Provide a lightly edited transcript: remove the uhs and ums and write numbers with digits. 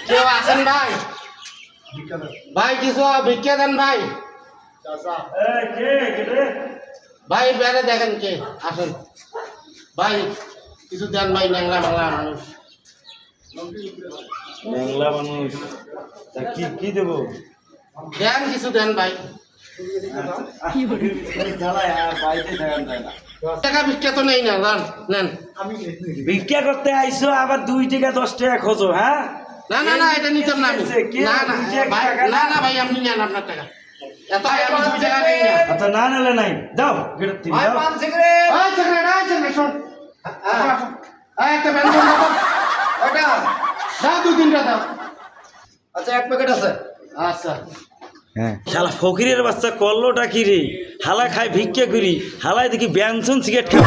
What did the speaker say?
কেউ আছেন ভাই? ভাই কিছু ভিক্ষা দেন ভাই। ভাই বেড়ে দেখেন কে আসেন ভাই, কিছু দেন ভাই। ন্যাংলা বাংলা মানুষ, বাংলা মানুষ তা কি দেবো? দেন কিছু দেন ভাই। টাকা ভিক্ষা তো নেই না, নেন। ভিক্ষা করতে আইসো আবার 2 টাকা 10 টাকা খোঁজো, হ্যাঁ? না না না, এটা নিতাম না আমি। না না ভাই, না না ভাই, আপনি নেন আপনার টাকা। এত আমি 2 টাকা নেই না। আচ্ছা না নিলে নাই, দাও গেট দিন দাও। ওই সিগারেট শোন, একটা ব্যঞ্জন দাও। ওটা দাও, 2-3টা দাও। আচ্ছা 1 প্যাকেট আছে। আচ্ছা হ্যাঁ, শালা ফকিরের বাচ্চা করলোটা কি রে? হালা খায় ভিক্ষা করি, হালায় দেখি ব্যঞ্জন সিগারেট খায়।